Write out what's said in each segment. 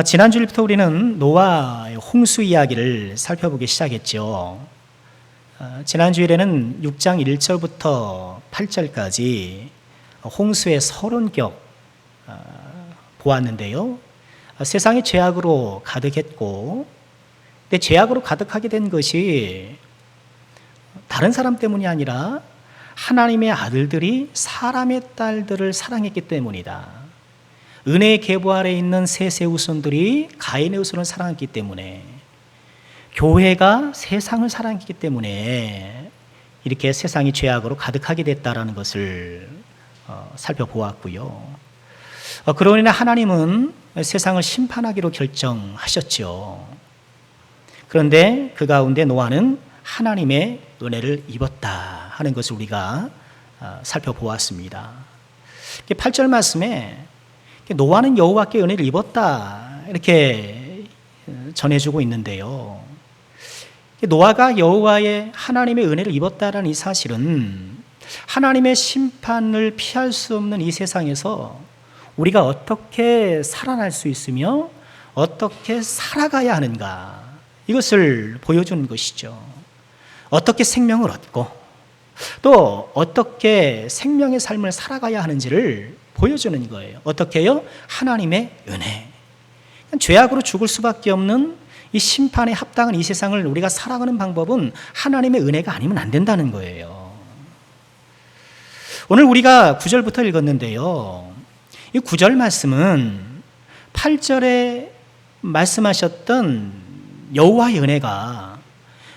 지난주부터 우리는 노아의 홍수 이야기를 살펴보기 시작했죠. 지난주일에는 6장 1절부터 8절까지 홍수의 서론격 보았는데요. 세상이 죄악으로 가득했고, 근데 죄악으로 가득하게 된 것이 다른 사람 때문이 아니라 하나님의 아들들이 사람의 딸들을 사랑했기 때문이다. 은혜의 계보 아래 있는 셋의 후손들이 가인의 후손을 사랑했기 때문에, 교회가 세상을 사랑했기 때문에 이렇게 세상이 죄악으로 가득하게 됐다라는 것을 살펴보았고요. 그로 인해 하나님은 세상을 심판하기로 결정하셨죠. 그런데 그 가운데 노아는 하나님의 은혜를 입었다 하는 것을 우리가 살펴보았습니다. 8절 말씀에 노아는 여호와께 은혜를 입었다 이렇게 전해주고 있는데요. 노아가 여호와의 하나님의 은혜를 입었다라는 이 사실은 하나님의 심판을 피할 수 없는 이 세상에서 우리가 어떻게 살아날 수 있으며 어떻게 살아가야 하는가, 이것을 보여주는 것이죠. 어떻게 생명을 얻고 또 어떻게 생명의 삶을 살아가야 하는지를 보여주는 거예요. 어떻게요? 하나님의 은혜. 죄악으로 죽을 수밖에 없는 이 심판에 합당한 이 세상을 우리가 살아가는 방법은 하나님의 은혜가 아니면 안 된다는 거예요. 오늘 우리가 9절부터 읽었는데요. 이 9절 말씀은 8절에 말씀하셨던 여호와의 은혜가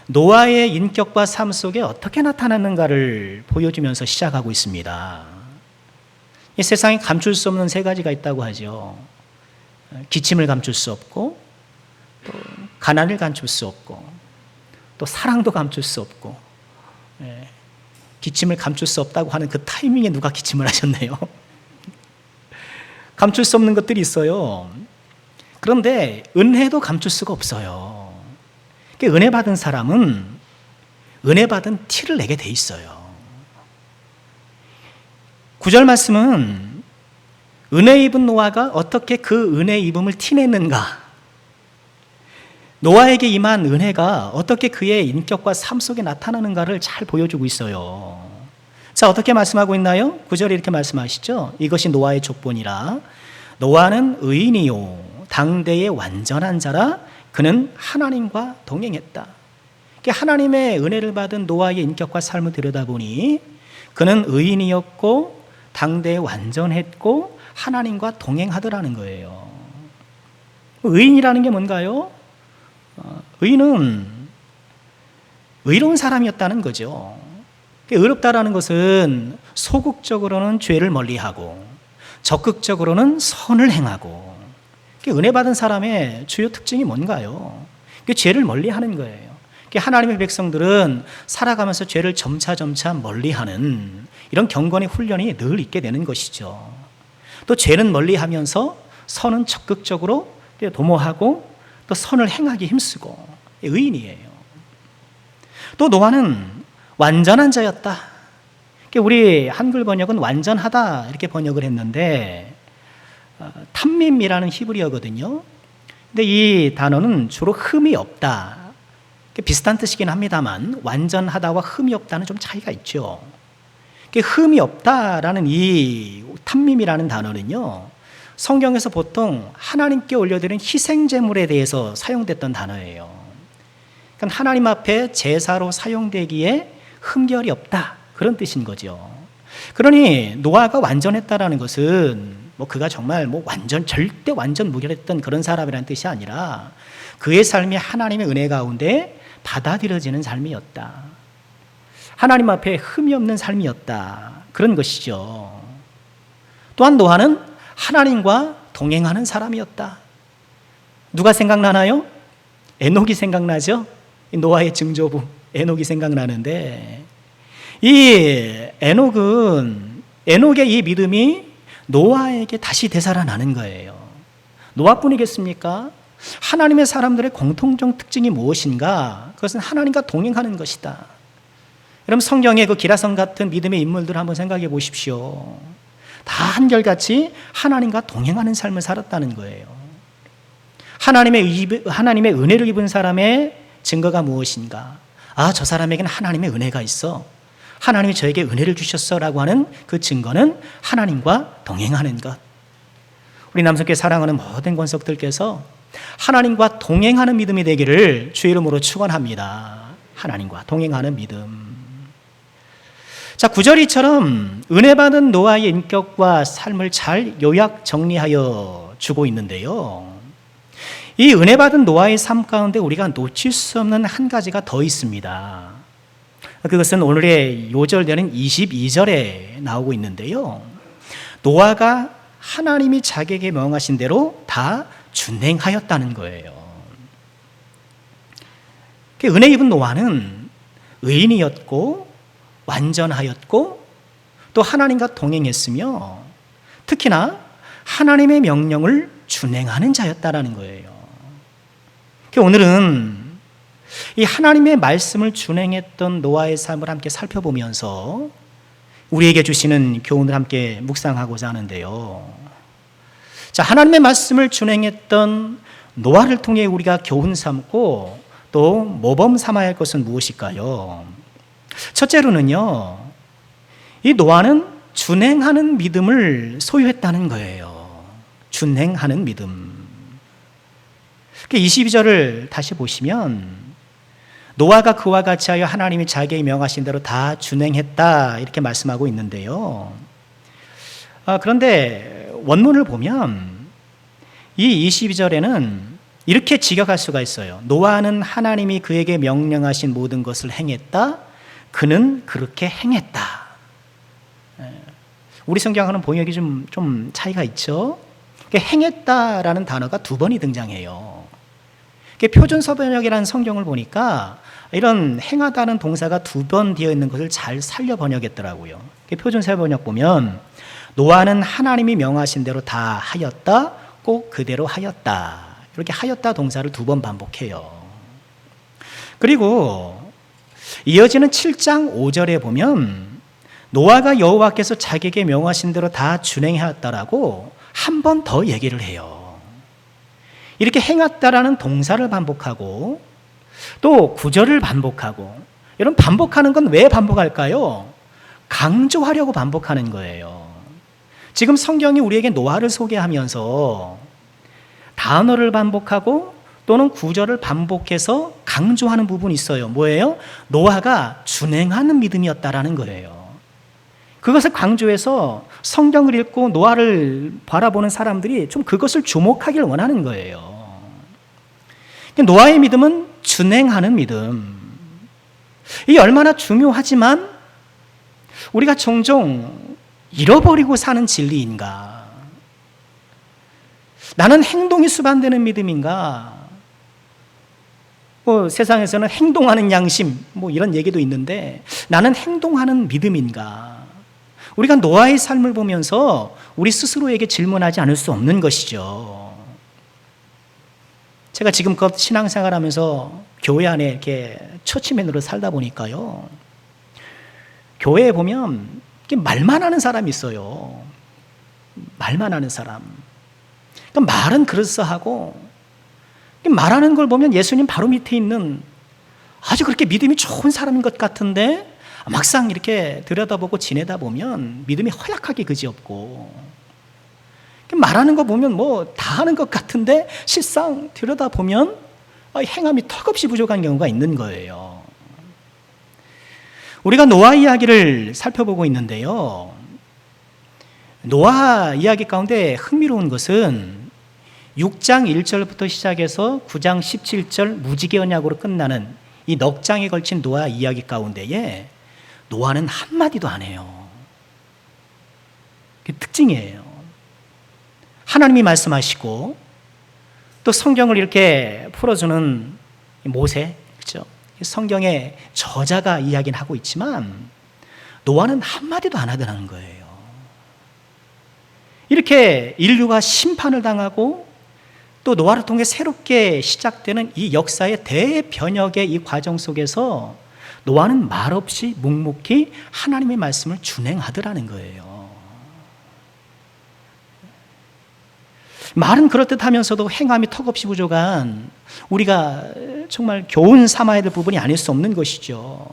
노아의 인격과 삶 속에 어떻게 나타났는가를 보여주면서 시작하고 있습니다. 이 세상에 감출 수 없는 세 가지가 있다고 하죠. 기침을 감출 수 없고, 또 가난을 감출 수 없고, 또 사랑도 감출 수 없고. 기침을 감출 수 없다고 하는 그 타이밍에 누가 기침을 하셨네요. 감출 수 없는 것들이 있어요. 그런데 은혜도 감출 수가 없어요. 은혜 받은 사람은 은혜 받은 티를 내게 돼 있어요. 9절 말씀은 은혜 입은 노아가 어떻게 그 은혜 입음을 티냈는가, 노아에게 임한 은혜가 어떻게 그의 인격과 삶 속에 나타나는가를 잘 보여주고 있어요. 자, 어떻게 말씀하고 있나요? 9절에 이렇게 말씀하시죠. 이것이 노아의 족본이라. 노아는 의인이요 당대의 완전한 자라. 그는 하나님과 동행했다. 하나님의 은혜를 받은 노아의 인격과 삶을 들여다보니 그는 의인이었고 당대에 완전했고 하나님과 동행하더라는 거예요. 의인이라는 게 뭔가요? 의인은 의로운 사람이었다는 거죠. 의롭다라는 것은 소극적으로는 죄를 멀리하고 적극적으로는 선을 행하고, 은혜 받은 사람의 주요 특징이 뭔가요? 죄를 멀리하는 거예요. 하나님의 백성들은 살아가면서 죄를 점차 멀리하는 이런 경건의 훈련이 늘 있게 되는 것이죠. 또 죄는 멀리하면서 선은 적극적으로 도모하고 또 선을 행하기 힘쓰고 의인이에요. 또 노아는 완전한 자였다. 우리 한글 번역은 완전하다 이렇게 번역을 했는데 탐밈이라는 히브리어거든요. 근데 이 단어는 주로 흠이 없다, 비슷한 뜻이긴 합니다만 완전하다와 흠이 없다는 좀 차이가 있죠. 흠이 없다라는 이 탐밈이라는 단어는요, 성경에서 보통 하나님께 올려드린 희생제물에 대해서 사용됐던 단어예요. 그러니까 하나님 앞에 제사로 사용되기에 흠결이 없다, 그런 뜻인 거죠. 그러니 노아가 완전했다라는 것은 그가 정말 절대 완전 무결했던 그런 사람이라는 뜻이 아니라 그의 삶이 하나님의 은혜 가운데 받아들여지는 삶이었다. 하나님 앞에 흠이 없는 삶이었다, 그런 것이죠. 또한 노아는 하나님과 동행하는 사람이었다. 누가 생각나나요? 에녹이 생각나죠? 노아의 증조부 에녹이 생각나는데, 이 에녹의 이 믿음이 노아에게 다시 되살아나는 거예요. 노아뿐이겠습니까? 하나님의 사람들의 공통적 특징이 무엇인가? 그것은 하나님과 동행하는 것이다. 여러분, 성경의 그 기라성 같은 믿음의 인물들을 한번 생각해 보십시오. 다 한결같이 하나님과 동행하는 삶을 살았다는 거예요. 하나님의 은혜를 입은 사람의 증거가 무엇인가? 아, 저 사람에게는 하나님의 은혜가 있어. 하나님이 저에게 은혜를 주셨어 라고 하는 그 증거는 하나님과 동행하는 것. 우리 남성께 사랑하는 모든 권속들께서 하나님과 동행하는 믿음이 되기를 주의 이름으로 축원합니다. 하나님과 동행하는 믿음. 자, 9절이처럼 은혜 받은 노아의 인격과 삶을 잘 요약 정리하여 주고 있는데요. 이 은혜 받은 노아의 삶 가운데 우리가 놓칠 수 없는 한 가지가 더 있습니다. 그것은 오늘의 요절되는 22절에 나오고 있는데요. 노아가 하나님이 자기에게 명하신 대로 다 준행하였다는 거예요. 은혜 입은 노아는 의인이었고 완전하였고 또 하나님과 동행했으며 특히나 하나님의 명령을 준행하는 자였다라는 거예요. 오늘은 이 하나님의 말씀을 준행했던 노아의 삶을 함께 살펴보면서 우리에게 주시는 교훈을 함께 묵상하고자 하는데요. 자, 하나님의 말씀을 준행했던 노아를 통해 우리가 교훈 삼고 또 모범 삼아야 할 것은 무엇일까요? 첫째로는요, 이 노아는 준행하는 믿음을 소유했다는 거예요. 준행하는 믿음. 22절을 다시 보시면 노아가 그와 같이 하여 하나님이 자기의 명하신 대로 다 준행했다 이렇게 말씀하고 있는데요. 그런데 원문을 보면 이 22절에는 이렇게 직역할 수가 있어요. 노아는 하나님이 그에게 명령하신 모든 것을 행했다. 그는 그렇게 행했다. 우리 성경하고는 번역이 좀 차이가 있죠. 행했다라는 단어가 두 번이 등장해요. 표준서번역이라는 성경을 보니까 이런 행하다는 동사가 두 번 되어 있는 것을 잘 살려 번역했더라고요. 표준서번역 보면 노아는 하나님이 명하신 대로 다 하였다, 꼭 그대로 하였다. 이렇게 하였다 동사를 두 번 반복해요. 그리고 이어지는 7장 5절에 보면 노아가 여호와께서 자기에게 명하신 대로 다 준행하였다라고 한 번 더 얘기를 해요. 이렇게 행했다라는 동사를 반복하고 또 구절을 반복하고, 여러분 반복하는 건 왜 반복할까요? 강조하려고 반복하는 거예요. 지금 성경이 우리에게 노아를 소개하면서 단어를 반복하고 또는 구절을 반복해서 강조하는 부분이 있어요. 뭐예요? 노아가 준행하는 믿음이었다라는 거예요. 그것을 강조해서 성경을 읽고 노아를 바라보는 사람들이 좀 그것을 주목하길 원하는 거예요. 노아의 믿음은 준행하는 믿음. 이게 얼마나 중요하지만 우리가 종종 잃어버리고 사는 진리인가? 나는 행동이 수반되는 믿음인가? 세상에서는 행동하는 양심 이런 얘기도 있는데 나는 행동하는 믿음인가? 우리가 노아의 삶을 보면서 우리 스스로에게 질문하지 않을 수 없는 것이죠. 제가 지금껏 신앙생활하면서 교회 안에 이렇게 처치맨으로 살다 보니까요, 교회에 보면 말만 하는 사람이 있어요. 말만 하는 사람. 말은 그럴싸하고 말하는 걸 보면 예수님 바로 밑에 있는 아주 그렇게 믿음이 좋은 사람인 것 같은데 막상 이렇게 들여다보고 지내다 보면 믿음이 허약하게 그지없고, 말하는 거 보면 다 하는 것 같은데 실상 들여다보면 행함이 턱없이 부족한 경우가 있는 거예요. 우리가 노아 이야기를 살펴보고 있는데요, 노아 이야기 가운데 흥미로운 것은 6장 1절부터 시작해서 9장 17절 무지개 언약으로 끝나는 이 넉 장에 걸친 노아 이야기 가운데에 노아는 한마디도 안 해요. 그게 특징이에요. 하나님이 말씀하시고 또 성경을 이렇게 풀어주는 모세, 그렇죠? 성경의 저자가 이야기는 하고 있지만 노아는 한마디도 안 하더라는 거예요. 이렇게 인류가 심판을 당하고 또 노아를 통해 새롭게 시작되는 이 역사의 대변혁의 이 과정 속에서 노아는 말없이 묵묵히 하나님의 말씀을 준행하더라는 거예요. 말은 그럴듯하면서도 행함이 턱없이 부족한 우리가 정말 교훈 삼아야 될 부분이 아닐 수 없는 것이죠.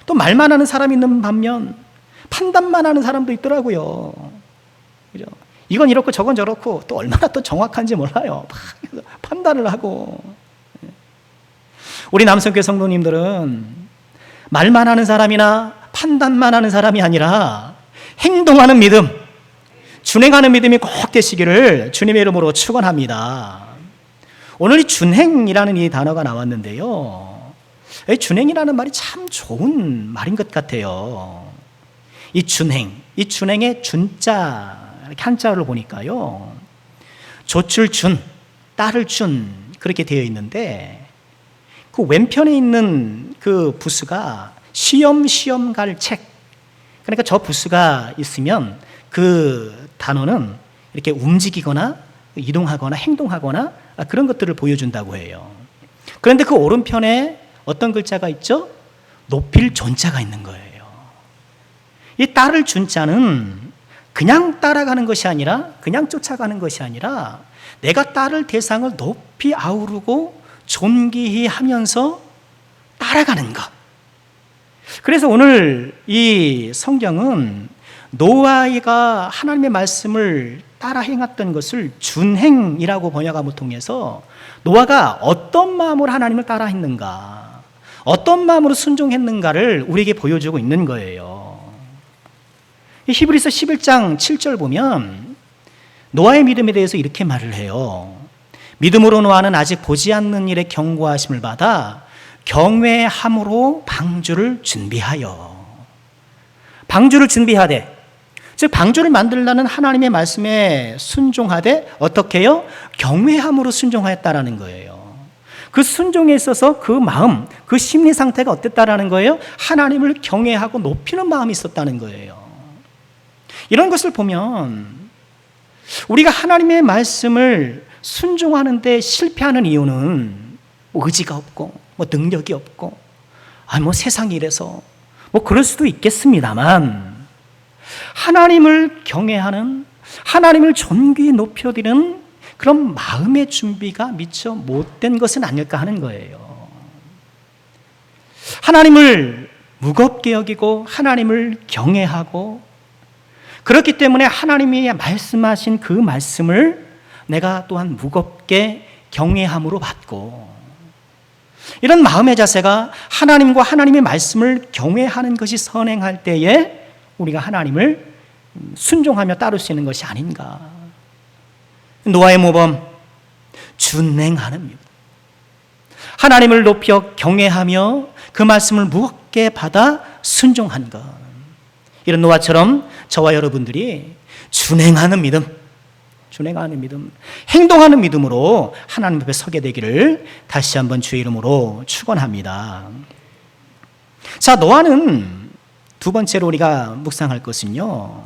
또 말만 하는 사람이 있는 반면 판단만 하는 사람도 있더라고요. 그죠? 이건 이렇고 저건 저렇고 또 얼마나 또 정확한지 몰라요. 판단을 하고. 우리 남성교회 성도님들은 말만 하는 사람이나 판단만 하는 사람이 아니라 행동하는 믿음, 준행하는 믿음이 꼭 되시기를 주님의 이름으로 축원합니다. 오늘 이 준행이라는 이 단어가 나왔는데요. 이 준행이라는 말이 참 좋은 말인 것 같아요. 이 준행의 준자 이렇게 한자를 보니까요. 조출 준, 딸을 준 그렇게 되어 있는데 그 왼편에 있는 그 부수가 시험시험 갈 책. 그러니까 저 부수가 있으면 그 단어는 이렇게 움직이거나 이동하거나 행동하거나 그런 것들을 보여준다고 해요. 그런데 그 오른편에 어떤 글자가 있죠? 높일 존자가 있는 거예요. 이 딸을 준 자는 그냥 따라가는 것이 아니라 그냥 쫓아가는 것이 아니라 내가 따를 대상을 높이 아우르고 존귀히 하면서 따라가는 것. 그래서 오늘 이 성경은 노아가 하나님의 말씀을 따라 행했던 것을 준행이라고 번역함을 통해서 노아가 어떤 마음으로 하나님을 따라 했는가, 어떤 마음으로 순종했는가를 우리에게 보여주고 있는 거예요. 히브리서 11장 7절 보면 노아의 믿음에 대해서 이렇게 말을 해요. 믿음으로 노아는 아직 보지 않는 일에 경고하심을 받아 경외함으로 방주를 준비하여. 방주를 준비하되, 즉 방주를 만들라는 하나님의 말씀에 순종하되 어떻게 해요? 경외함으로 순종하였다라는 거예요. 그 순종에 있어서 그 마음, 그 심리 상태가 어땠다라는 거예요? 하나님을 경외하고 높이는 마음이 있었다는 거예요. 이런 것을 보면 우리가 하나님의 말씀을 순종하는데 실패하는 이유는 뭐 의지가 없고 뭐 능력이 없고 뭐 세상이 이래서 뭐 그럴 수도 있겠습니다만 하나님을 경외하는, 하나님을 존귀히 높여드리는 그런 마음의 준비가 미처 못된 것은 아닐까 하는 거예요. 하나님을 무겁게 여기고 하나님을 경외하고 그렇기 때문에 하나님이 말씀하신 그 말씀을 내가 또한 무겁게 경외함으로 받고, 이런 마음의 자세가 하나님과 하나님의 말씀을 경외하는 것이 선행할 때에 우리가 하나님을 순종하며 따를 수 있는 것이 아닌가. 노아의 모범, 준행하는 믿음. 하나님을 높여 경외하며 그 말씀을 무겁게 받아 순종한 것. 이런 노아처럼 저와 여러분들이 준행하는 믿음, 행동하는 믿음으로 하나님 앞에 서게 되기를 다시 한번 주의 이름으로 축원합니다. 자, 노아는 두 번째로 우리가 묵상할 것은요,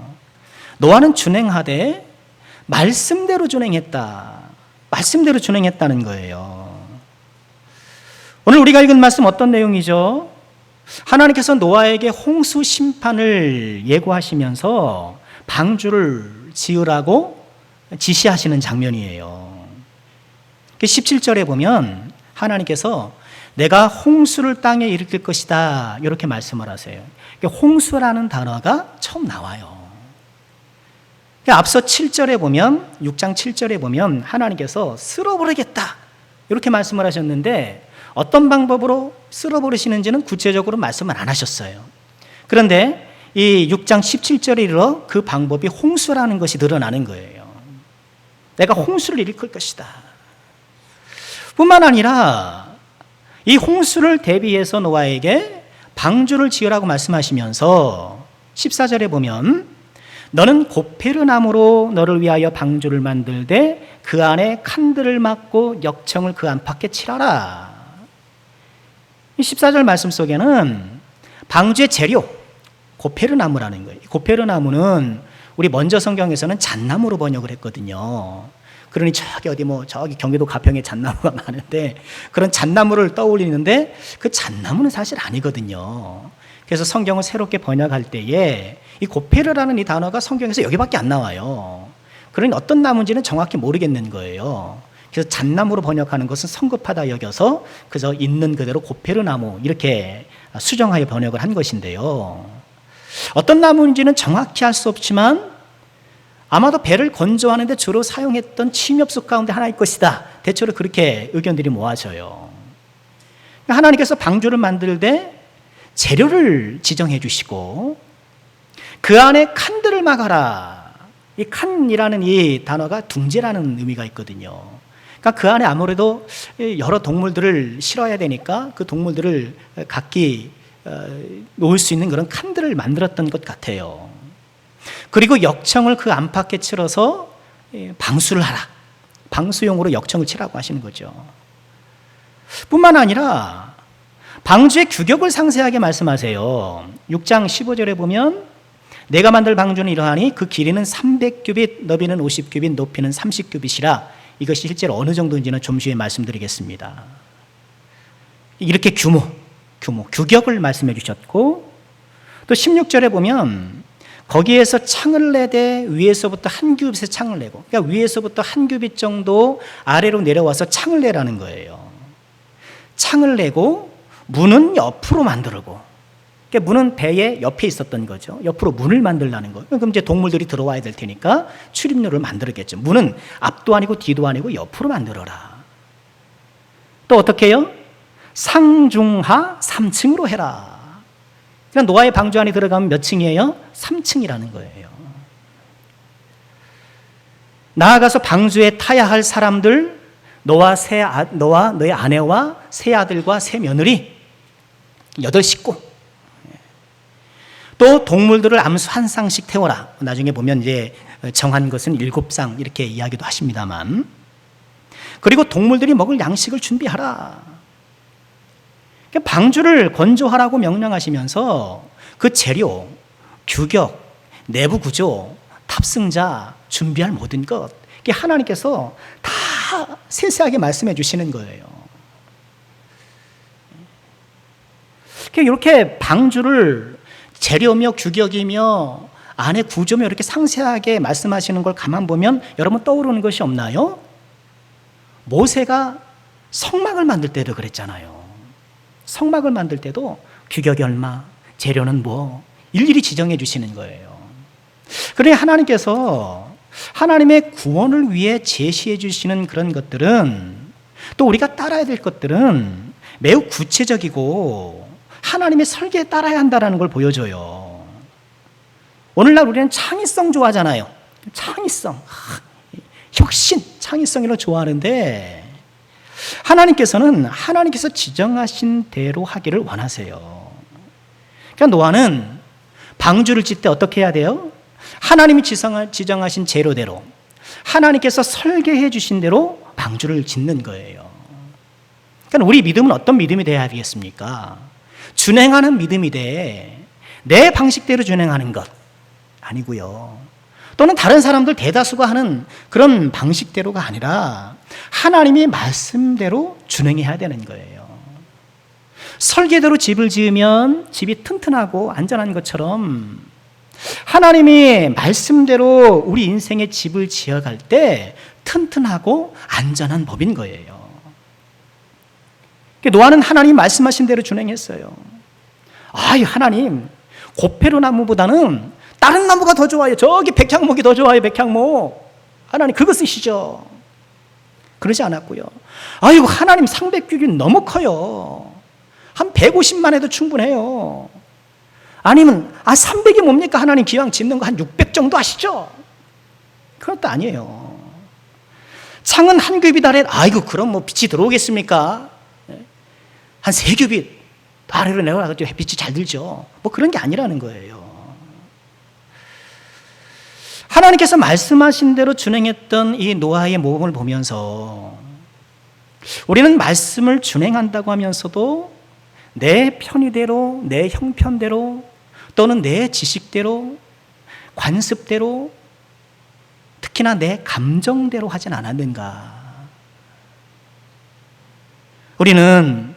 노아는 준행하되 말씀대로 준행했다는 거예요. 오늘 우리가 읽은 말씀 어떤 내용이죠? 하나님께서 노아에게 홍수 심판을 예고하시면서 방주를 지으라고 지시하시는 장면이에요. 17절에 보면 하나님께서 내가 홍수를 땅에 일으킬 것이다 이렇게 말씀을 하세요. 홍수라는 단어가 처음 나와요. 앞서 7절에 보면, 6장 7절에 보면 하나님께서 쓸어버리겠다 이렇게 말씀을 하셨는데 어떤 방법으로 쓸어버리시는지는 구체적으로 말씀을 안 하셨어요. 그런데 이 6장 17절에 이르러 그 방법이 홍수라는 것이 드러나는 거예요. 내가 홍수를 일으킬 것이다. 뿐만 아니라 이 홍수를 대비해서 노아에게 방주를 지으라고 말씀하시면서 14절에 보면 너는 고페르나무로 너를 위하여 방주를 만들되 그 안에 칸들을 막고 역청을 그 안팎에 칠하라. 이 14절 말씀 속에는 방주의 재료, 고페르나무라는 거예요. 고페르나무는 우리 먼저 성경에서는 잣나무로 번역을 했거든요. 그러니 저기 경기도 가평에 잣나무가 많은데 그런 잣나무를 떠올리는데 그 잣나무는 사실 아니거든요. 그래서 성경을 새롭게 번역할 때에 이 고페르라는 이 단어가 성경에서 여기밖에 안 나와요. 그러니 어떤 나무인지는 정확히 모르겠는 거예요. 그래서 잣나무로 번역하는 것은 성급하다 여겨서 그저 있는 그대로 고페르나무 이렇게 수정하여 번역을 한 것인데요. 어떤 나무인지는 정확히 알 수 없지만 아마도 배를 건조하는 데 주로 사용했던 침엽수 가운데 하나일 것이다. 대체로 그렇게 의견들이 모아져요. 하나님께서 방주를 만들 때 재료를 지정해 주시고 그 안에 칸들을 막아라. 이 칸이라는 이 단어가 둥지라는 의미가 있거든요. 그러니까 그 안에 아무래도 여러 동물들을 실어야 되니까 그 동물들을 각기 놓을 수 있는 그런 칸들을 만들었던 것 같아요. 그리고 역청을 그 안팎에 치러서 방수를 하라. 방수용으로 역청을 치라고 하시는 거죠. 뿐만 아니라 방주의 규격을 상세하게 말씀하세요. 6장 15절에 보면 내가 만들 방주는 이러하니 그 길이는 300규빗, 너비는 50규빗, 높이는 30규빗이라. 이것이 실제로 어느 정도인지는 좀 뒤에 말씀드리겠습니다. 이렇게 규격을 말씀해 주셨고, 또 16절에 보면 거기에서 창을 내되 위에서부터 한 규빗의 창을 내고, 그러니까 위에서부터 한 규빗 정도 아래로 내려와서 창을 내라는 거예요. 창을 내고 문은 옆으로 만들고, 그러니까 문은 배의 옆에 있었던 거죠. 옆으로 문을 만들라는 거예요. 그럼 이제 동물들이 들어와야 될 테니까 출입로를 만들었겠죠. 문은 앞도 아니고 뒤도 아니고 옆으로 만들어라. 또 어떻게 해요? 상중하 3층으로 해라. 그러니까 노아의 방주 안에 들어가면 몇 층이에요? 3층이라는 거예요. 나아가서 방주에 타야 할 사람들, 너와 너의 아내와 세 아들과 세 며느리, 8식구. 또 동물들을 암수 한 쌍씩 태워라. 나중에 보면 이제 정한 것은 7쌍 이렇게 이야기도 하십니다만. 그리고 동물들이 먹을 양식을 준비하라. 방주를 건조하라고 명령하시면서 그 재료, 규격, 내부 구조, 탑승자, 준비할 모든 것, 하나님께서 다 세세하게 말씀해 주시는 거예요. 이렇게 방주를 재료며 규격이며 안에 구조며 이렇게 상세하게 말씀하시는 걸 가만 보면 여러분 떠오르는 것이 없나요? 모세가 성막을 만들 때도 그랬잖아요. 성막을 만들 때도 규격이 얼마, 재료는 뭐 일일이 지정해 주시는 거예요. 그러니 하나님께서 하나님의 구원을 위해 제시해 주시는 그런 것들은, 또 우리가 따라야 될 것들은 매우 구체적이고 하나님의 설계에 따라야 한다는 걸 보여줘요. 오늘날 우리는 창의성 좋아하잖아요. 창의성, 혁신, 창의성 이런 거 좋아하는데 하나님께서는 하나님께서 지정하신 대로 하기를 원하세요. 그러니까 노아는 방주를 짓 때 어떻게 해야 돼요? 하나님이 지정하신 재료대로, 하나님께서 설계해 주신 대로 방주를 짓는 거예요. 그러니까 우리 믿음은 어떤 믿음이 되어야 되겠습니까? 준행하는 믿음이 돼. 내 방식대로 준행하는 것 아니고요. 또는 다른 사람들 대다수가 하는 그런 방식대로가 아니라 하나님의 말씀대로 준행해야 되는 거예요. 설계대로 집을 지으면 집이 튼튼하고 안전한 것처럼 하나님이 말씀대로 우리 인생의 집을 지어갈 때 튼튼하고 안전한 법인 거예요. 노아는 하나님 말씀하신 대로 준행했어요. 하나님, 고페르 나무보다는 다른 나무가 더 좋아요. 저기 백향목이 더 좋아요. 백향목. 하나님 그거 쓰시죠. 그러지 않았고요. 하나님 300규빗 너무 커요. 한 150만 해도 충분해요. 아니면 300이 뭡니까? 하나님 기왕 짓는 거 한 600 정도 하시죠. 그것도 아니에요. 창은 한 규빗 아래, 그럼 뭐 빛이 들어오겠습니까? 한 3규빗 아래로 내려가지고 햇빛이 잘 들죠. 뭐 그런 게 아니라는 거예요. 하나님께서 말씀하신 대로 준행했던 이 노아의 모범을 보면서 우리는 말씀을 준행한다고 하면서도 내 편의대로, 내 형편대로, 또는 내 지식대로, 관습대로, 특히나 내 감정대로 하진 않았는가? 우리는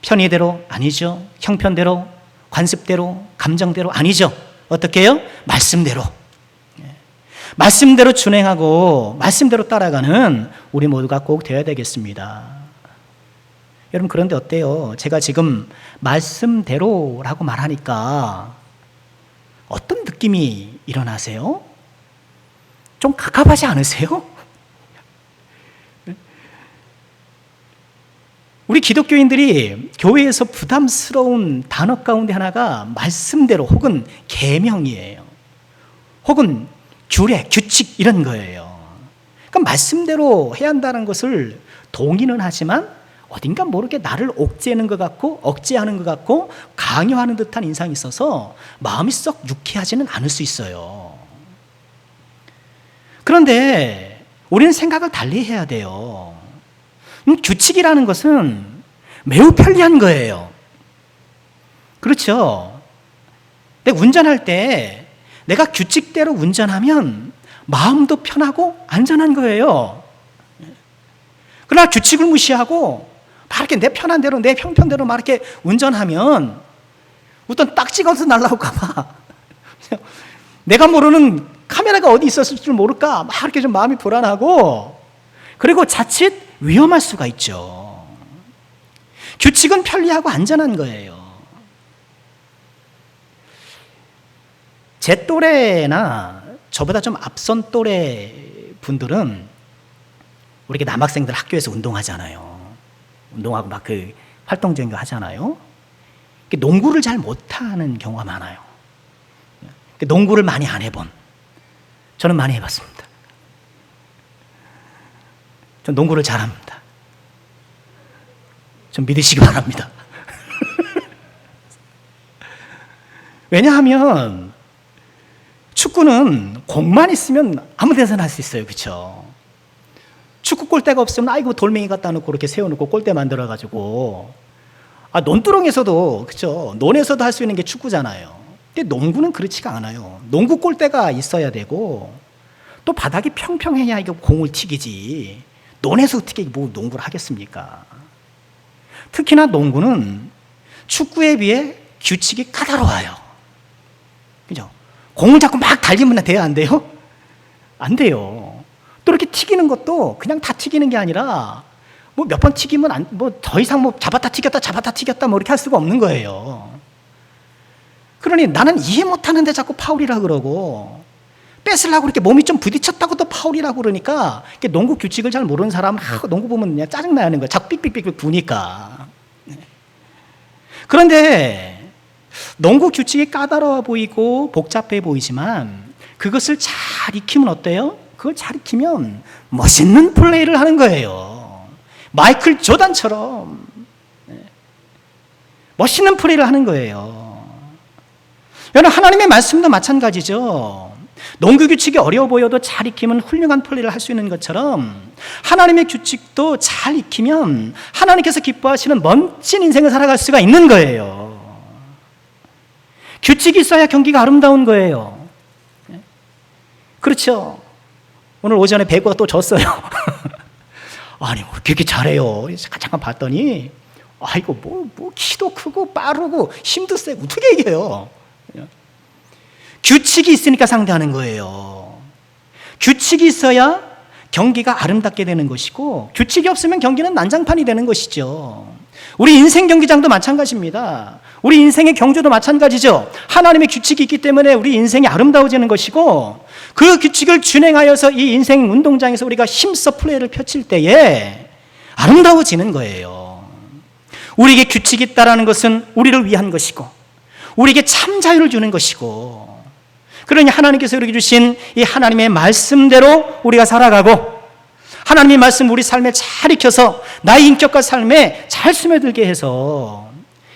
편의대로 아니죠. 형편대로, 관습대로, 감정대로 아니죠. 어떻게 해요? 말씀대로. 말씀대로 준행하고 말씀대로 따라가는 우리 모두가 꼭 되어야 되겠습니다. 여러분, 그런데 어때요? 제가 지금 말씀대로라고 말하니까 어떤 느낌이 일어나세요? 좀 갑갑하지 않으세요? 우리 기독교인들이 교회에서 부담스러운 단어 가운데 하나가 말씀대로 혹은 계명이에요. 혹은 규례, 규칙 이런 거예요. 그러니까 말씀대로 해야 한다는 것을 동의는 하지만 어딘가 모르게 나를 옥죄는 것 같고 억제하는 것 같고 강요하는 듯한 인상이 있어서 마음이 썩 유쾌하지는 않을 수 있어요. 그런데 우리는 생각을 달리 해야 돼요. 규칙이라는 것은 매우 편리한 거예요. 그렇죠? 내가 운전할 때 내가 규칙대로 운전하면 마음도 편하고 안전한 거예요. 그러나 규칙을 무시하고 막 이렇게 내 편한 대로 내 형편대로 막 이렇게 운전하면 어떤 딱 찍어서 날라올까 봐 내가 모르는 카메라가 어디 있었을 줄 모를까 막 이렇게 좀 마음이 불안하고 그리고 자칫 위험할 수가 있죠. 규칙은 편리하고 안전한 거예요. 제 또래나 저보다 좀 앞선 또래 분들은 우리 남학생들 학교에서 운동하잖아요. 운동하고 막 그 활동적인 거 하잖아요. 농구를 잘 못하는 경우가 많아요. 농구를 많이 안 해본. 저는 많이 해봤습니다. 전 농구를 잘합니다. 좀 믿으시기 바랍니다. 왜냐하면 축구는 공만 있으면 아무 데서나 할 수 있어요. 그렇죠? 축구 골대가 없으면 아이고 돌멩이 갖다 놓고 이렇게 세워놓고 골대 만들어가지고 논두렁에서도 그렇죠? 논에서도 할 수 있는 게 축구잖아요. 근데 농구는 그렇지가 않아요. 농구 골대가 있어야 되고 또 바닥이 평평해야 이거 공을 튀기지. 논에서 어떻게 뭐 농구를 하겠습니까? 특히나 농구는 축구에 비해 규칙이 까다로워요. 그죠? 공을 자꾸 막 달리면 돼요, 안 돼요? 안 돼요. 또 이렇게 튀기는 것도 그냥 다 튀기는 게 아니라 뭐 몇 번 튀기면 뭐 더 이상 뭐 잡았다 튀겼다 뭐 이렇게 할 수가 없는 거예요. 그러니 나는 이해 못 하는데 자꾸 파울이라 그러고 뺏으려고 이렇게 몸이 좀 부딪혔다고 또 파울이라고 그러니까 농구 규칙을 잘 모르는 사람은 농구 보면 그냥 짜증나는 거예요. 자꾸 삑삑삑 부니까. 그런데 농구 규칙이 까다로워 보이고 복잡해 보이지만 그것을 잘 익히면 어때요? 그걸 잘 익히면 멋있는 플레이를 하는 거예요. 마이클 조단처럼 멋있는 플레이를 하는 거예요. 여러분, 하나님의 말씀도 마찬가지죠. 농구 규칙이 어려워 보여도 잘 익히면 훌륭한 플레이를 할 수 있는 것처럼 하나님의 규칙도 잘 익히면 하나님께서 기뻐하시는 멋진 인생을 살아갈 수가 있는 거예요. 규칙이 있어야 경기가 아름다운 거예요. 그렇죠? 오늘 오전에 배구가 또 졌어요. 아니, 뭐 그렇게 잘해요. 잠깐 봤더니 아이고 뭐 키도 크고 빠르고 힘도 세고 어떻게 이겨요? 규칙이 있으니까 상대하는 거예요. 규칙이 있어야 경기가 아름답게 되는 것이고 규칙이 없으면 경기는 난장판이 되는 것이죠. 우리 인생 경기장도 마찬가지입니다. 우리 인생의 경주도 마찬가지죠. 하나님의 규칙이 있기 때문에 우리 인생이 아름다워지는 것이고 그 규칙을 준행하여서 이 인생 운동장에서 우리가 힘써 플레이를 펼칠 때에 아름다워지는 거예요. 우리에게 규칙이 있다는 것은 우리를 위한 것이고 우리에게 참 자유를 주는 것이고 그러니 하나님께서 우리에게 주신 이 하나님의 말씀대로 우리가 살아가고 하나님의 말씀 우리 삶에 잘 익혀서 나의 인격과 삶에 잘 스며들게 해서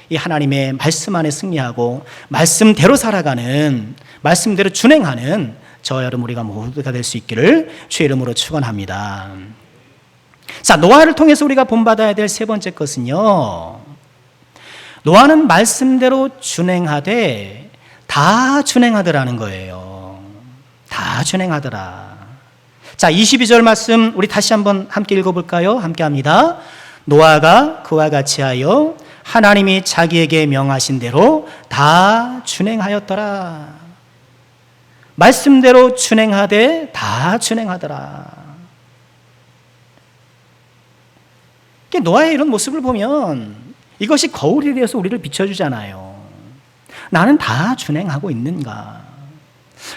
이 하나님의 말씀 안에 승리하고 말씀대로 살아가는 말씀대로 준행하는 저와 여러분 우리가 모두가 될 수 있기를 주의 이름으로 축원합니다. 자, 노아를 통해서 우리가 본받아야 될 세 번째 것은요, 노아는 말씀대로 준행하되 다 준행하더라는 거예요. 다 준행하더라. 자, 22절 말씀 우리 다시 한번 함께 읽어볼까요? 함께 합니다. 노아가 그와 같이 하여 하나님이 자기에게 명하신 대로 다 준행하였더라. 말씀대로 준행하되 다 준행하더라. 노아의 이런 모습을 보면 이것이 거울이 되어서 우리를 비춰주잖아요. 나는 다 준행하고 있는가?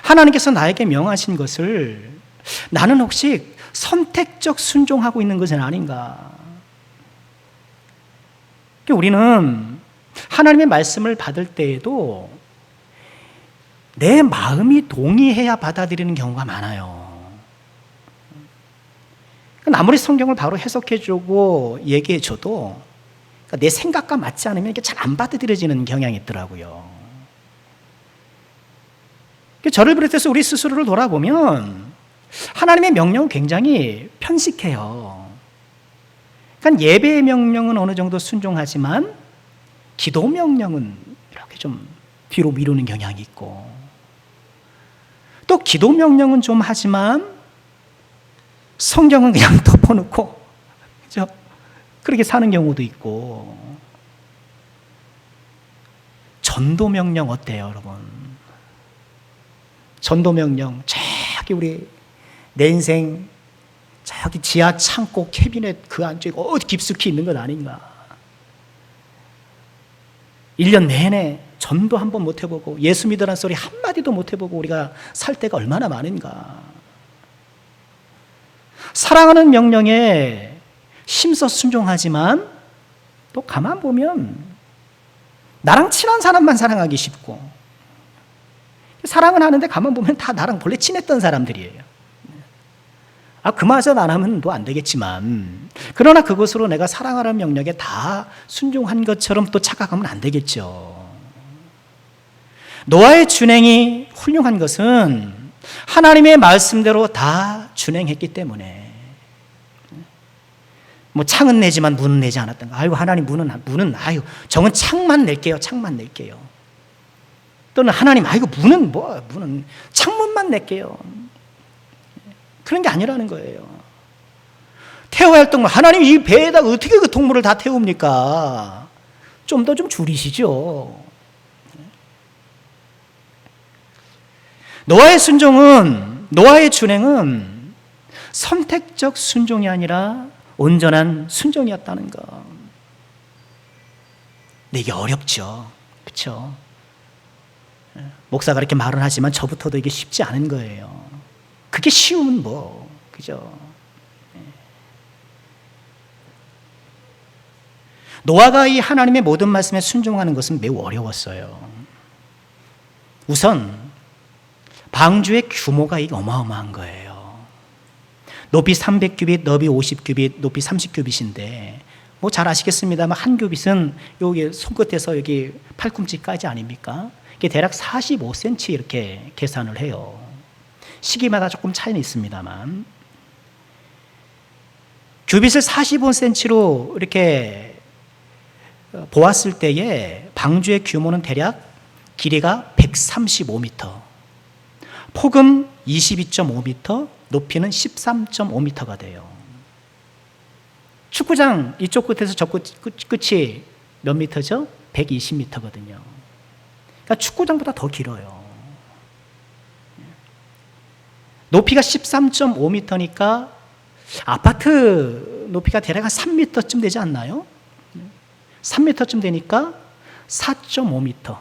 하나님께서 나에게 명하신 것을 나는 혹시 선택적 순종하고 있는 것은 아닌가? 우리는 하나님의 말씀을 받을 때에도 내 마음이 동의해야 받아들이는 경우가 많아요. 아무리 성경을 바로 해석해주고 얘기해줘도 내 생각과 맞지 않으면 이게 잘 안 받아들여지는 경향이 있더라고요. 저를 비롯해서 우리 스스로를 돌아보면 하나님의 명령은 굉장히 편식해요. 그러니까 예배의 명령은 어느 정도 순종하지만 기도 명령은 이렇게 좀 뒤로 미루는 경향이 있고, 또 기도 명령은 좀 하지만 성경은 그냥 덮어놓고, 그죠? 그렇게 사는 경우도 있고. 전도 명령 어때요, 여러분? 전도 명령, 저기 우리 내 인생 저기 지하 창고 캐비넷 그 안쪽에 어디 깊숙이 있는 것 아닌가? 1년 내내 전도 한 번 못 해보고 예수 믿으라는 소리 한마디도 못 해보고 우리가 살 때가 얼마나 많은가? 사랑하는 명령에 힘써 순종하지만 또 가만 보면 나랑 친한 사람만 사랑하기 쉽고, 사랑은 하는데 가만 보면 다 나랑 본래 친했던 사람들이에요. 그마저 안 하면 또 안 되겠지만, 그러나 그것으로 내가 사랑하라는 명령에 다 순종한 것처럼 또 착각하면 안 되겠죠. 노아의 준행이 훌륭한 것은 하나님의 말씀대로 다 준행했기 때문에, 뭐 창은 내지만 문은 내지 않았던가. 아이고 하나님 문은 아유 정은 창만 낼게요. 창만 낼게요. 또는 하나님 아이고 문은 창문만 낼게요. 그런 게 아니라는 거예요. 태워야 할 동물, 하나님 이 배에다 어떻게 그 동물을 다 태웁니까? 좀 더 좀 줄이시죠. 노아의 준행은 선택적 순종이 아니라 온전한 순종이었다는 것. 근데 이게 어렵죠. 그렇죠? 목사가 이렇게 말은 하지만 저부터도 이게 쉽지 않은 거예요. 그게 쉬우면 뭐, 그죠? 노아가 이 하나님의 모든 말씀에 순종하는 것은 매우 어려웠어요. 우선 방주의 규모가 이게 어마어마한 거예요. 높이 300규빗, 너비 50규빗, 높이 30규빗인데 뭐 잘 아시겠습니다만 한 규빗은 여기 손끝에서 여기 팔꿈치까지 아닙니까? 이게 대략 45cm 이렇게 계산을 해요. 시기마다 조금 차이는 있습니다만, 규빗을 45cm로 이렇게 보았을 때에 방주의 규모는 대략 길이가 135m, 폭은 22.5m, 높이는 13.5m가 돼요. 축구장 이쪽 끝에서 저 끝이 몇 미터죠? 120m거든요. 그러니까 축구장보다 더 길어요. 높이가 13.5m니까 아파트 높이가 대략 한 3m쯤 되지 않나요? 3m쯤 되니까 4.5m,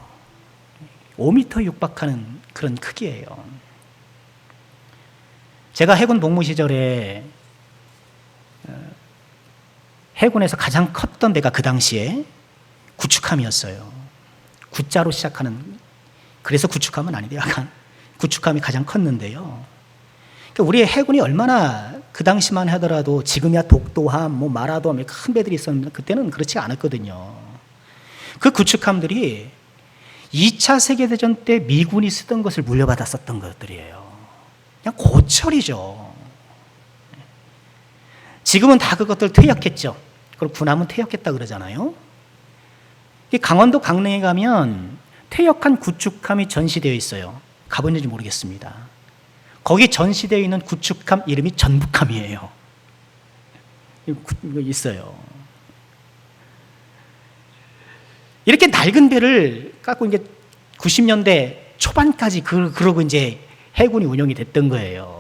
5m 육박하는 그런 크기예요. 제가 해군 복무 시절에 해군에서 가장 컸던 데가 그 당시에 구축함이었어요. 구자로 시작하는, 그래서 구축함은 아닌데 약간 구축함이 가장 컸는데요. 그러니까 우리 해군이 얼마나 그 당시만 하더라도 지금이야 독도함, 뭐 마라도함 큰 배들이 있었는데 그때는 그렇지 않았거든요. 그 구축함들이 2차 세계대전 때 미군이 쓰던 것을 물려받았었던 것들이에요. 그냥 고철이죠. 지금은 다 그것들 퇴역했죠. 그리고 군함은 퇴역했다 그러잖아요. 강원도 강릉에 가면 퇴역한 구축함이 전시되어 있어요. 가봤는지 모르겠습니다. 거기 전시되어 있는 구축함 이름이 전북함이에요. 이거 있어요. 이렇게 낡은 배를 갖고 이제 90년대 초반까지 그러고 이제 해군이 운영이 됐던 거예요.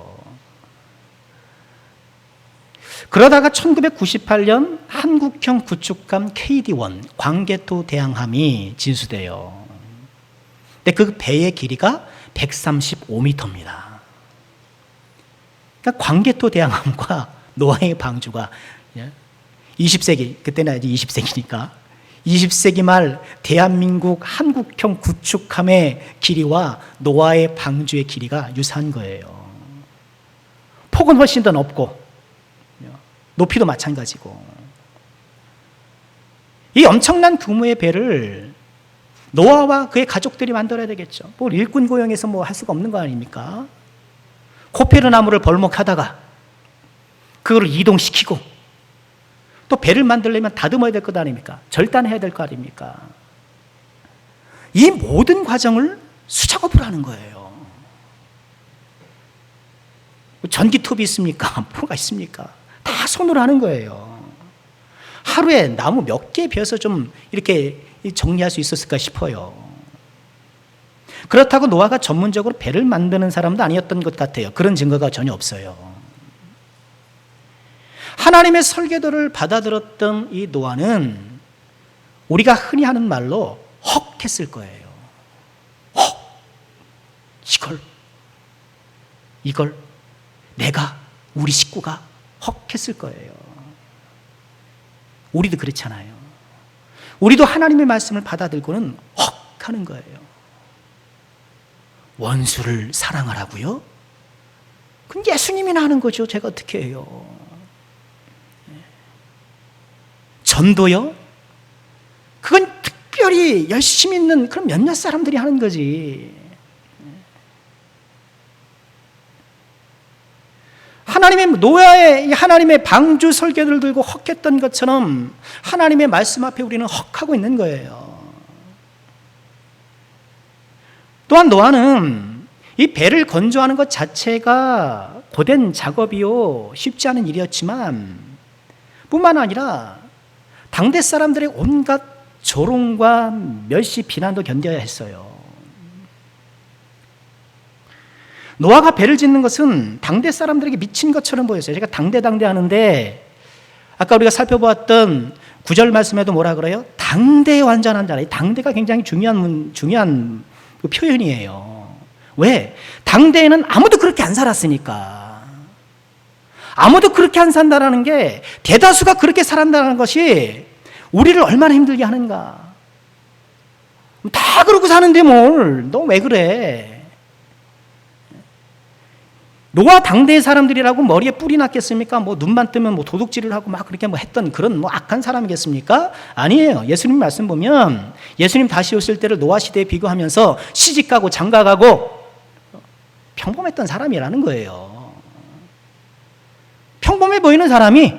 그러다가 1998년 한국형 구축함 KD-1 광개토 대항함이 진수돼요. 근데 그 배의 길이가 135m입니다. 그러니까 광개토 대항함과 노아의 방주가 20세기, 그때는 아직 20세기니까 20세기 말 대한민국 한국형 구축함의 길이와 노아의 방주의 길이가 유사한 거예요. 폭은 훨씬 더 높고 높이도 마찬가지고. 이 엄청난 규모의 배를 노아와 그의 가족들이 만들어야 되겠죠. 뭐 일꾼 고용해서 뭐 할 수가 없는 거 아닙니까? 코페르나무를 벌목하다가 그거를 이동시키고 또 배를 만들려면 다듬어야 될 것 아닙니까? 절단해야 될 거 아닙니까? 이 모든 과정을 수작업으로 하는 거예요. 전기톱이 있습니까? 뭐가 있습니까? 다 손으로 하는 거예요. 하루에 나무 몇 개 베어서 좀 이렇게 정리할 수 있었을까 싶어요. 그렇다고 노아가 전문적으로 배를 만드는 사람도 아니었던 것 같아요. 그런 증거가 전혀 없어요. 하나님의 설계도를 받아들였던 이 노아는 우리가 흔히 하는 말로 헉 했을 거예요. 헉! 이걸 내가, 우리 식구가 헉 했을 거예요. 우리도 그렇잖아요. 우리도 하나님의 말씀을 받아들고는 헉 하는 거예요. 원수를 사랑하라고요? 그럼 예수님이나 하는 거죠. 제가 어떻게 해요? 전도요? 그건 특별히 열심히 있는 그런 몇몇 사람들이 하는 거지. 노아의 하나님의 방주 설계도를 들고 헉했던 것처럼 하나님의 말씀 앞에 우리는 헉하고 있는 거예요. 또한 노아는 이 배를 건조하는 것 자체가 고된 작업이요 쉽지 않은 일이었지만 뿐만 아니라 당대 사람들의 온갖 조롱과 멸시 비난도 견뎌야 했어요. 노아가 배를 짓는 것은 당대 사람들에게 미친 것처럼 보였어요. 제가 당대 하는데 아까 우리가 살펴보았던 9절 말씀에도 뭐라 그래요? 당대에 완전한 자라. 당대가 굉장히 중요한 표현이에요. 왜? 당대에는 아무도 그렇게 안 살았으니까. 아무도 그렇게 안 산다라는 게 대다수가 그렇게 살았다는 것이 우리를 얼마나 힘들게 하는가. 다 그러고 사는데 뭘, 너 왜 그래? 노아 당대의 사람들이라고 머리에 뿔이 났겠습니까? 뭐 눈만 뜨면 뭐 도둑질을 하고 막 그렇게 뭐 했던 그런 뭐 악한 사람이겠습니까? 아니에요. 예수님 말씀 보면 예수님 다시 오실 때를 노아 시대에 비교하면서 시집가고 장가가고 평범했던 사람이라는 거예요. 평범해 보이는 사람이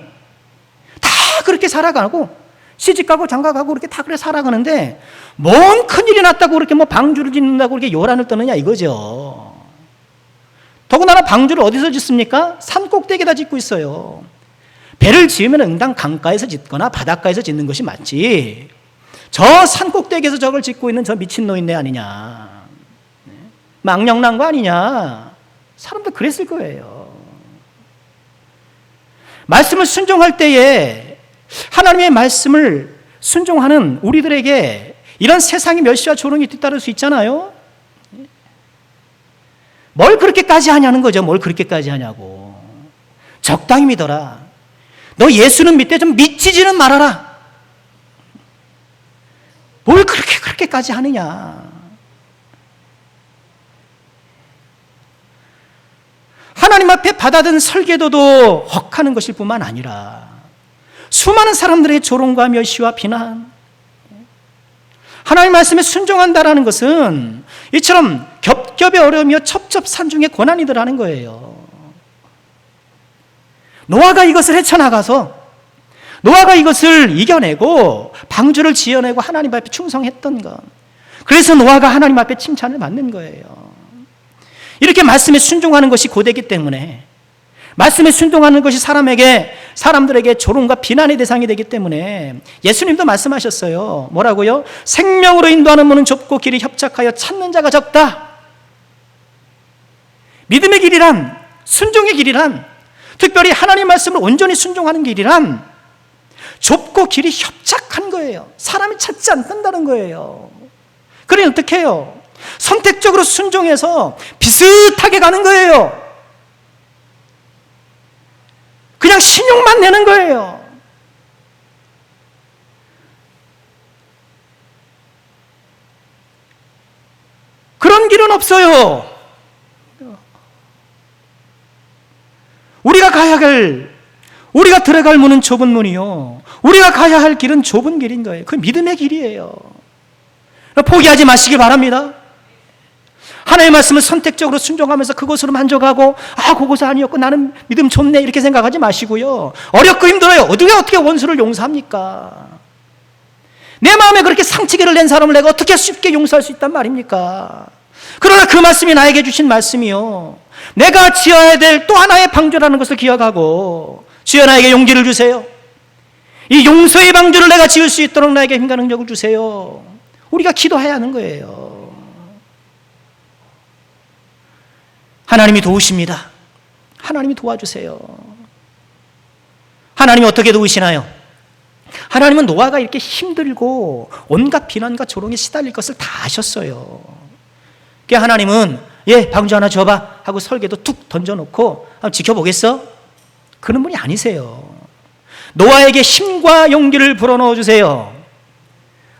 다 그렇게 살아가고 시집가고 장가가고 그렇게 다 그래 살아가는데 뭔 큰일이 났다고 그렇게 뭐 방주를 짓는다고 그렇게 요란을 떠느냐 이거죠. 더군다나 방주를 어디서 짓습니까? 산 꼭대기에다 짓고 있어요. 배를 지으면 응당 강가에서 짓거나 바닷가에서 짓는 것이 맞지. 저 산 꼭대기에서 저걸 짓고 있는 저 미친 노인네 아니냐. 망령난 거 아니냐. 사람들 그랬을 거예요. 말씀을 순종할 때에 하나님의 말씀을 순종하는 우리들에게 이런 세상의 멸시와 조롱이 뒤따를 수 있잖아요. 뭘 그렇게까지 하냐는 거죠. 뭘 그렇게까지 하냐고. 적당히 믿어라. 너 예수는 믿되 좀 미치지는 말아라. 뭘 그렇게까지 하느냐. 하나님 앞에 받아든 설계도도 헉하는 것일 뿐만 아니라 수많은 사람들의 조롱과 멸시와 비난, 하나님 말씀에 순종한다라는 것은 이처럼 겹겹의 어려움이요 첩첩산중의 고난이더라는 거예요. 노아가 이것을 헤쳐나가서 노아가 이것을 이겨내고 방주를 지어내고 하나님 앞에 충성했던 것, 그래서 노아가 하나님 앞에 칭찬을 받는 거예요. 이렇게 말씀에 순종하는 것이 고되기 때문에, 말씀에 순종하는 것이 사람들에게 조롱과 비난의 대상이 되기 때문에 예수님도 말씀하셨어요. 뭐라고요? 생명으로 인도하는 문은 좁고 길이 협착하여 찾는 자가 적다. 믿음의 길이란, 순종의 길이란, 특별히 하나님의 말씀을 온전히 순종하는 길이란 좁고 길이 협착한 거예요. 사람이 찾지 않는다는 거예요. 그러니 어떻게 해요? 선택적으로 순종해서 비슷하게 가는 거예요. 그냥 신용만 내는 거예요. 그런 길은 없어요. 우리가 들어갈 문은 좁은 문이요, 우리가 가야 할 길은 좁은 길인 거예요. 그 믿음의 길이에요. 포기하지 마시기 바랍니다. 하나님의 말씀을 선택적으로 순종하면서 그것으로 만족하고, 그것은 아니었고 나는 믿음 좋네 이렇게 생각하지 마시고요. 어렵고 힘들어요. 어떻게 원수를 용서합니까? 내 마음에 그렇게 상처기를 낸 사람을 내가 어떻게 쉽게 용서할 수 있단 말입니까? 그러나 그 말씀이 나에게 주신 말씀이요, 내가 지어야 될 또 하나의 방주라는 것을 기억하고, 주여 나에게 용기를 주세요. 이 용서의 방주를 내가 지을 수 있도록 나에게 힘과 능력을 주세요. 우리가 기도해야 하는 거예요. 하나님이 도우십니다. 하나님이 도와주세요. 하나님이 어떻게 도우시나요? 하나님은 노아가 이렇게 힘들고 온갖 비난과 조롱에 시달릴 것을 다 아셨어요. 그러니까 하나님은 방주 하나 줘봐 하고 설계도 툭 던져놓고 한번 지켜보겠어? 그런 분이 아니세요. 노아에게 힘과 용기를 불어넣어 주세요.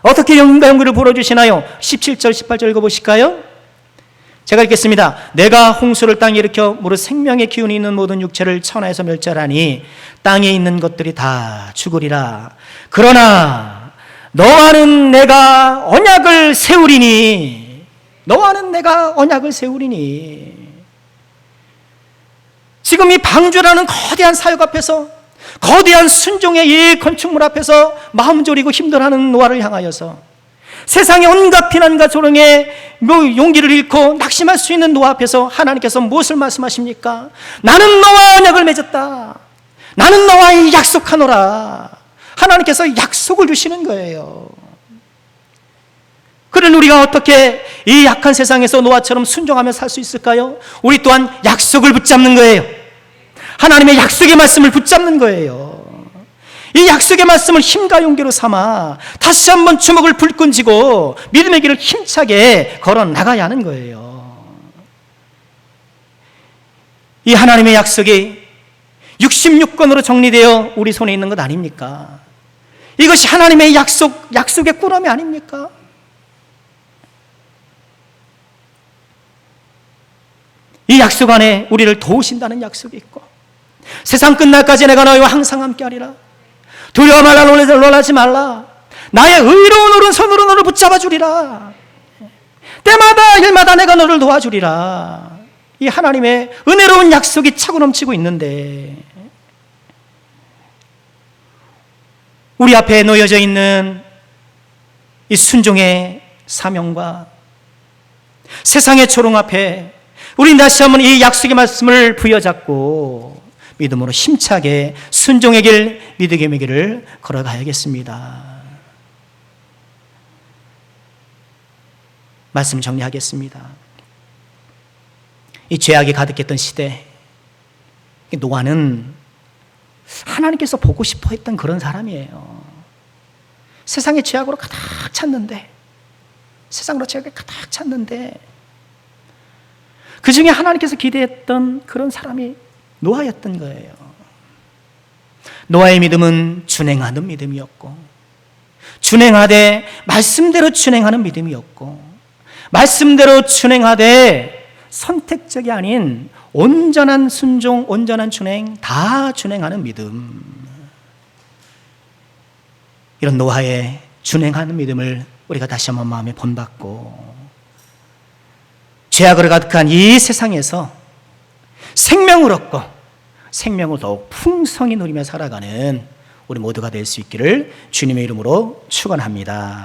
어떻게 힘과 용기를 불어주시나요? 17절 18절 읽어보실까요? 제가 읽겠습니다. 내가 홍수를 땅에 일으켜 무릇 생명의 기운이 있는 모든 육체를 천하에서 멸절하니 땅에 있는 것들이 다 죽으리라. 그러나 너와는 내가 언약을 세우리니, 너와는 내가 언약을 세우리니. 지금 이 방주라는 거대한 사역 앞에서, 거대한 순종의 이 건축물 앞에서 마음 졸이고 힘들어하는 노아를 향하여서, 세상의 온갖 비난과 조롱에 용기를 잃고 낙심할 수 있는 노아 앞에서 하나님께서 무엇을 말씀하십니까? 나는 너와 언약을 맺었다. 나는 너와 약속하노라. 하나님께서 약속을 주시는 거예요. 그런 우리가 어떻게 이 약한 세상에서 노아처럼 순종하며 살 수 있을까요? 우리 또한 약속을 붙잡는 거예요. 하나님의 약속의 말씀을 붙잡는 거예요. 이 약속의 말씀을 힘과 용기로 삼아 다시 한번 주먹을 불끈 쥐고 믿음의 길을 힘차게 걸어 나가야 하는 거예요. 이 하나님의 약속이 66권으로 정리되어 우리 손에 있는 것 아닙니까? 이것이 하나님의 약속의 꾸러미 아닙니까? 이 약속 안에 우리를 도우신다는 약속이 있고, 세상 끝날까지 내가 너희와 항상 함께하리라. 두려워 말라, 놀라지 말라. 나의 의로운 오른손으로 너를 붙잡아 주리라. 때마다 일마다 내가 너를 도와주리라. 이 하나님의 은혜로운 약속이 차고 넘치고 있는데, 우리 앞에 놓여져 있는 이 순종의 사명과 세상의 조롱 앞에 우리 다시 한번 이 약속의 말씀을 부여잡고 믿음으로 힘차게 순종의 길, 믿음의 길을 걸어가야겠습니다. 말씀 정리하겠습니다. 이 죄악이 가득했던 시대, 노아는 하나님께서 보고 싶어 했던 그런 사람이에요. 세상의 죄악으로 가득 찼는데, 세상으로 죄악이 가득 찼는데, 그 중에 하나님께서 기대했던 그런 사람이 노아였던 거예요. 노아의 믿음은 준행하는 믿음이었고, 준행하되 말씀대로 준행하는 믿음이었고, 말씀대로 준행하되 선택적이 아닌 온전한 순종, 온전한 준행, 다 준행하는 믿음. 이런 노아의 준행하는 믿음을 우리가 다시 한번 마음에 본받고, 죄악으로 가득한 이 세상에서 생명을 얻고 생명을 더욱 풍성히 누리며 살아가는 우리 모두가 될 수 있기를 주님의 이름으로 축원합니다.